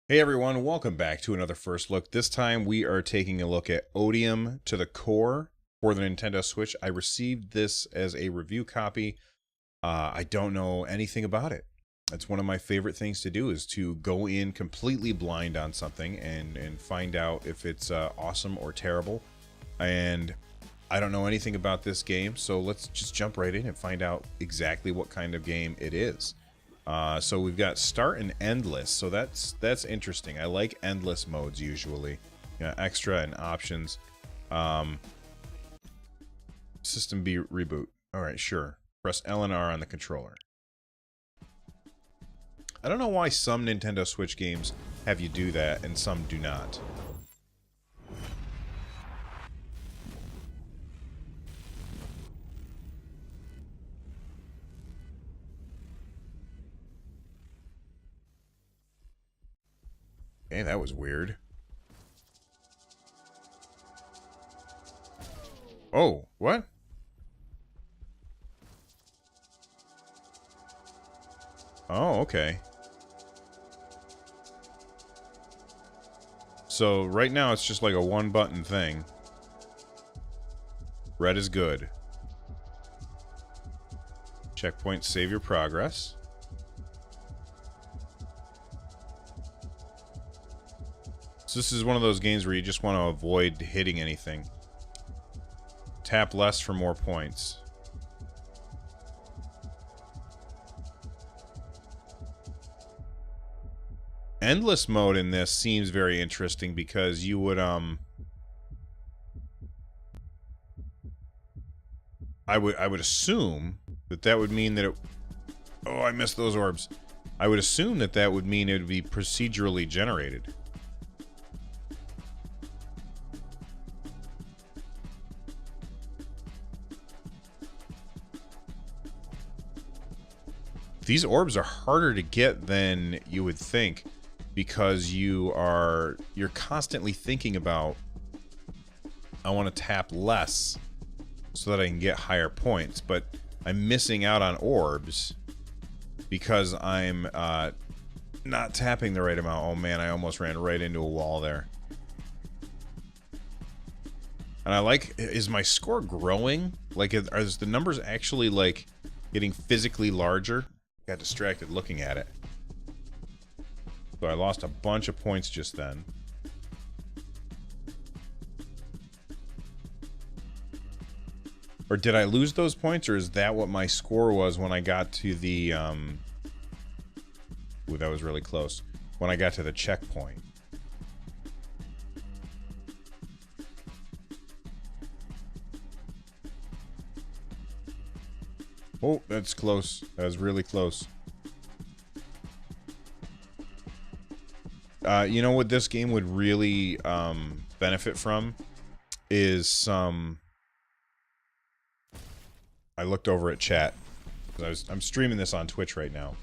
Hey everyone, welcome back to another First Look. This time we are taking a look at Odium to the Core for the Nintendo Switch. I received this as a review copy. I don't know anything about it. That's one of my favorite things to do, is to go in completely blind on something and find out if it's awesome or terrible. And I don't know anything about this game, so let's just jump right in and find out exactly what kind of game it is. So we've got start and endless, so that's interesting. I like endless modes usually. Extra and options. System B reboot. Alright, sure. Press L and R on the controller. I don't know why some Nintendo Switch games have you do that and some do not. Okay, that was weird. Oh, what? Oh, okay. So right now it's just like a one button thing. Red is good. Checkpoint, save your progress. So this is one of those games where you just want to avoid hitting anything. Tap less for more points. Endless mode in this seems very interesting because you would I would assume that would mean that it... Oh, I missed those orbs. I would assume that would mean it would be procedurally generated. These orbs are harder to get than you would think, because you're constantly thinking about, I want to tap less so that I can get higher points, but I'm missing out on orbs because I'm not tapping the right amount. Oh man, I almost ran right into a wall there. And I like, is my score growing? Like, are the numbers actually like getting physically larger? Got distracted looking at it. So I lost a bunch of points just then. Or did I lose those points, or is that what my score was when I got to the, Ooh, that was really close. When I got to the checkpoint. Oh, that's close. That was really close. You know what this game would really benefit from is some... I looked over at chat. I'm streaming this on Twitch right now.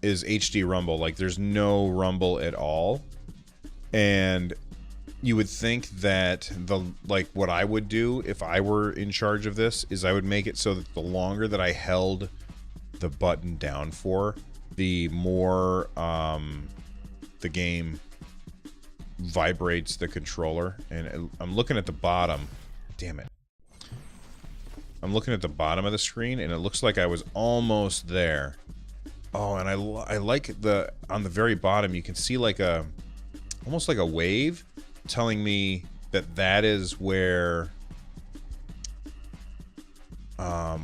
Is HD Rumble. Like, there's no rumble at all. And you would think that what I would do if I were in charge of this is I would make it so that the longer that I held the button down for, the more the game vibrates the controller. And I'm looking at the bottom. Damn it. I'm looking at the bottom of the screen, and it looks like I was almost there. Oh, and I like on the very bottom, you can see like almost like a wave telling me that is where,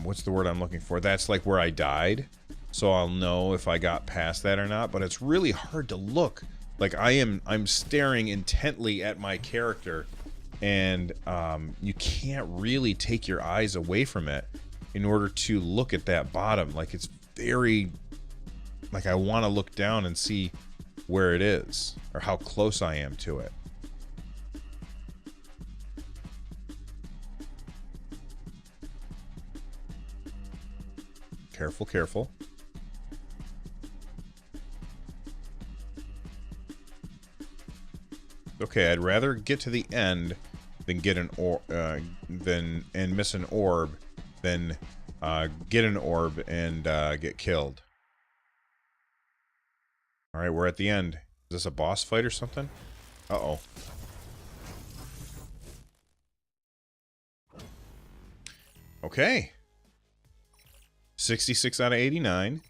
what's the word I'm looking for? That's like where I died. So I'll know if I got past that or not, but it's really hard to look. Like I'm staring intently at my character, and you can't really take your eyes away from it in order to look at that bottom. Like, it's very, like, I want to look down and see where it is or how close I am to it. Careful, careful. Okay, I'd rather get to the end than get an and miss an orb than get an orb and get killed. Alright, we're at the end. Is this a boss fight or something? Uh-oh. Okay. 66 out of 89.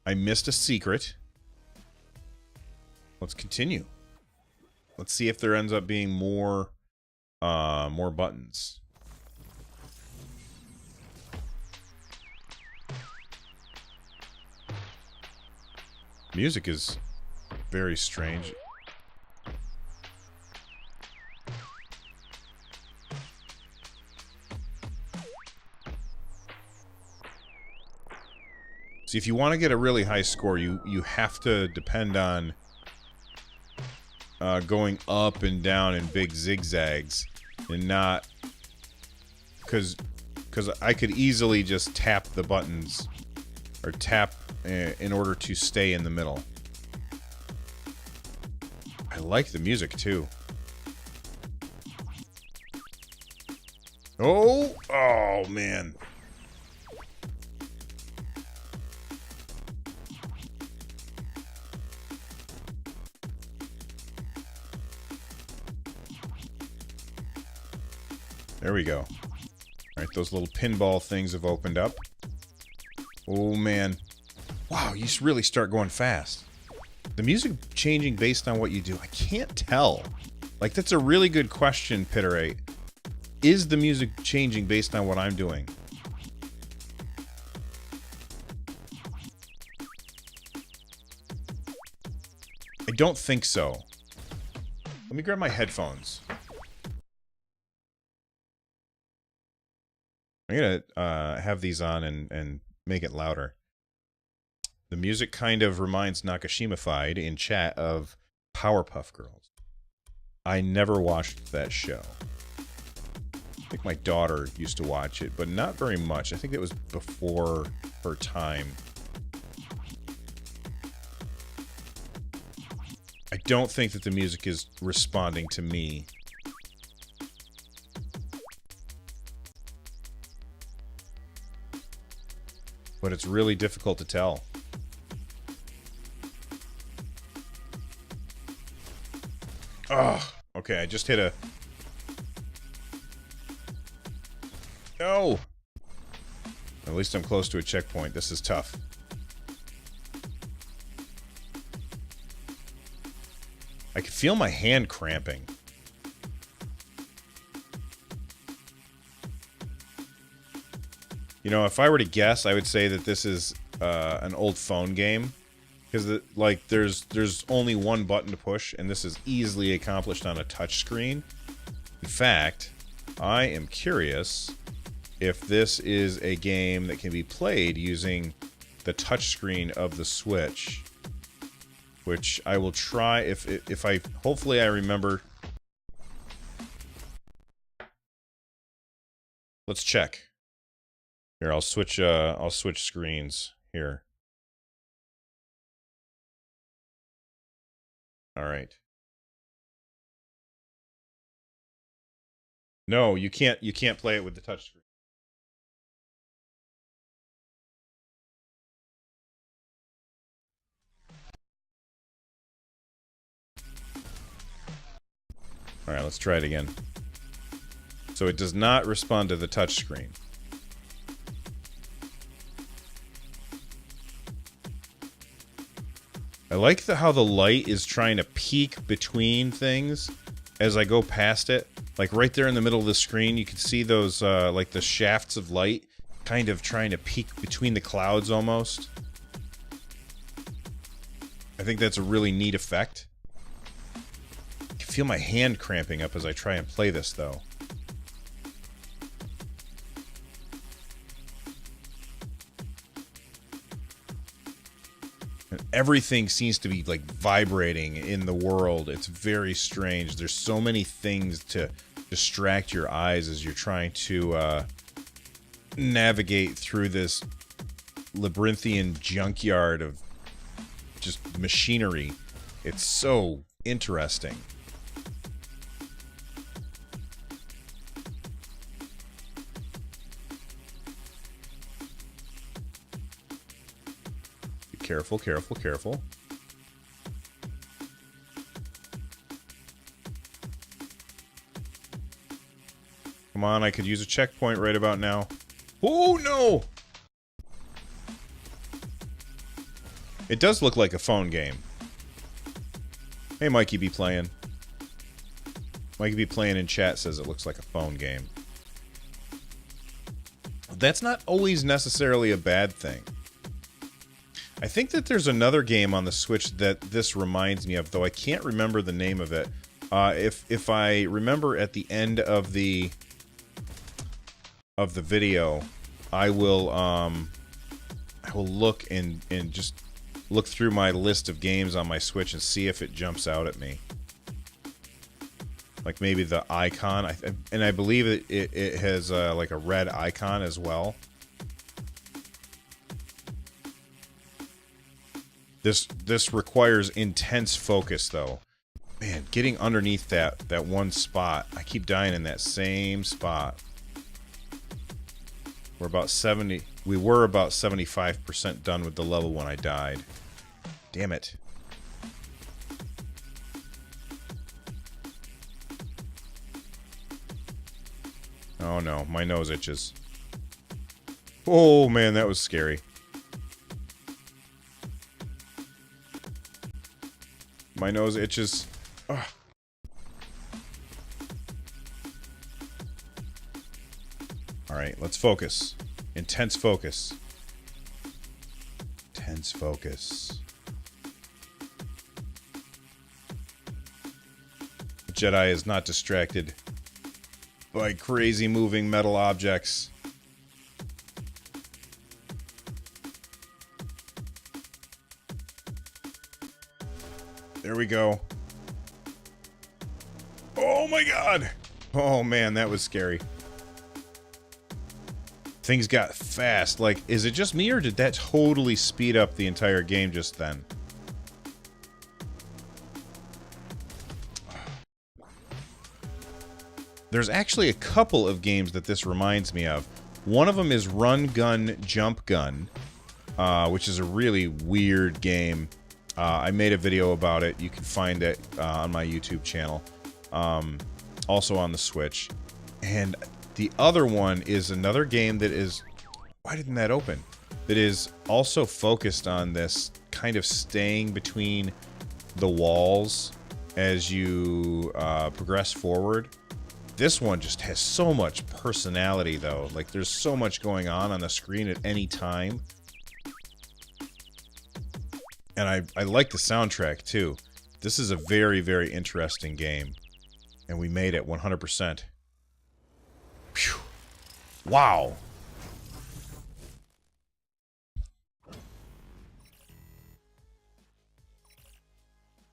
I missed a secret. Let's continue. Let's see if there ends up being more buttons. Music is very strange. See, if you want to get a really high score, you have to depend on going up and down in big zigzags, and not because I could easily just tap the buttons or tap in order to stay in the middle. I like the music too. Oh man. There we go. Alright, those little pinball things have opened up. Oh, man. Wow, you really start going fast. The music changing based on what you do? I can't tell. Like, that's a really good question, Pitterate. Is the music changing based on what I'm doing? I don't think so. Let me grab my headphones. I'm gonna have these on and make it louder. The music kind of reminds Nakashima-fied in chat of Powerpuff Girls. I never watched that show. I think my daughter used to watch it, but not very much. I think it was before her time. I don't think that the music is responding to me. But it's really difficult to tell. Ugh. Okay, I just hit a... No! At least I'm close to a checkpoint. This is tough. I can feel my hand cramping. You know, if I were to guess, I would say that this is an old phone game. Because, like, there's only one button to push, and this is easily accomplished on a touchscreen. In fact, I am curious if this is a game that can be played using the touchscreen of the Switch. Which I will try if I... Hopefully I remember... Let's check. Here, I'll switch screens here. All right. No, you can't play it with the touchscreen. All right, let's try it again. So it does not respond to the touchscreen. I like how the light is trying to peek between things as I go past it. Like right there in the middle of the screen, you can see those, like the shafts of light kind of trying to peek between the clouds almost. I think that's a really neat effect. I can feel my hand cramping up as I try and play this, though. And everything seems to be, like, vibrating in the world. It's very strange. There's so many things to distract your eyes as you're trying to navigate through this labyrinthian junkyard of just machinery. It's so interesting. Careful, careful, careful. Come on, I could use a checkpoint right about now. Oh, no! It does look like a phone game. Hey, Mikey be playing. Mikey be playing in chat says it looks like a phone game. That's not always necessarily a bad thing. I think that there's another game on the Switch that this reminds me of, though I can't remember the name of it. If I remember at the end of the video, I will look and just look through my list of games on my Switch and see if it jumps out at me. Like maybe the icon, and I believe it has like a red icon as well. This requires intense focus, though. Man, getting underneath that one spot, I keep dying in that same spot. We were about 75% done with the level when I died. Damn it. Oh no, my nose itches. Oh man, that was scary. My nose itches. Ugh. Alright, let's focus. Intense focus. Intense focus. The Jedi is not distracted by crazy moving metal objects. There we go. Oh my god! Oh man, that was scary. Things got fast. Like, is it just me or did that totally speed up the entire game just then? There's actually a couple of games that this reminds me of. One of them is Run Gun Jump Gun, which is a really weird game. I made a video about it. You can find it on my YouTube channel. Also on the Switch. And the other one is another game that is... Why didn't that open? That is also focused on this kind of staying between the walls as you progress forward. This one just has so much personality, though. Like, there's so much going on the screen at any time. And I like the soundtrack, too. This is a very, very interesting game. And we made it 100%. Phew. Wow.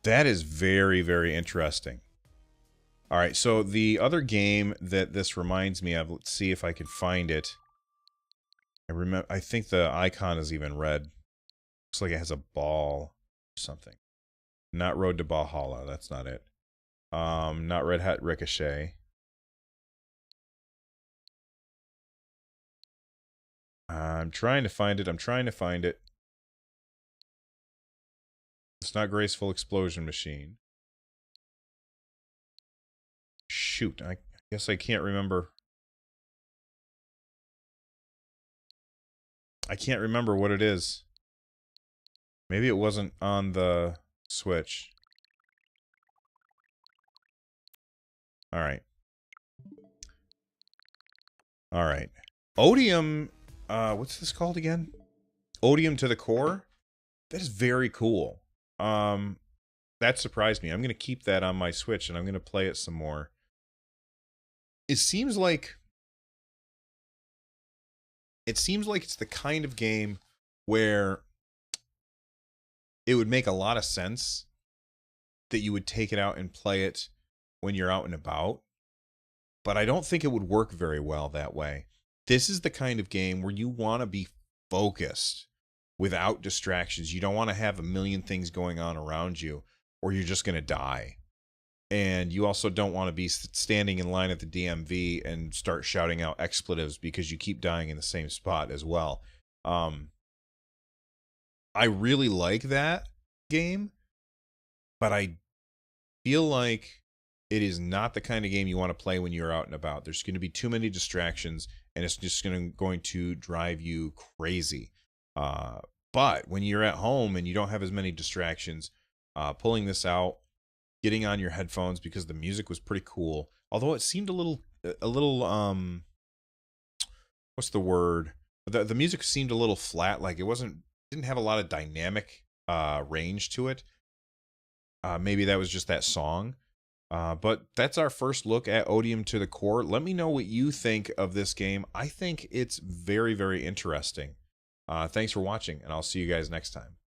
That is very, very interesting. Alright, so the other game that this reminds me of, let's see if I can find it. I think the icon is even red. Looks like it has a ball or something. Not Road to Valhalla, that's not it. Not Red Hat Ricochet. I'm trying to find it, It's not Graceful Explosion Machine. Shoot, I guess I can't remember. I can't remember what it is. Maybe it wasn't on the Switch. Alright. Alright. Odium, what's this called again? Odium to the Core? That is very cool. That surprised me. I'm going to keep that on my Switch and I'm going to play it some more. It seems like it's the kind of game where it would make a lot of sense that you would take it out and play it when you're out and about. But I don't think it would work very well that way. This is the kind of game where you want to be focused without distractions. You don't want to have a million things going on around you or you're just going to die. And you also don't want to be standing in line at the DMV and start shouting out expletives because you keep dying in the same spot as well. I really like that game, but I feel like it is not the kind of game you want to play when you're out and about. There's going to be too many distractions, and it's just going to drive you crazy. Uh, but when you're at home and you don't have as many distractions, pulling this out, getting on your headphones, because the music was pretty cool. Although it seemed a little what's the word? The music seemed a little flat. Like it didn't have a lot of dynamic range to it. Maybe that was just that song. But that's our first look at Odium to the Core. Let me know what you think of this game. I think it's very, very interesting. Thanks for watching, and I'll see you guys next time.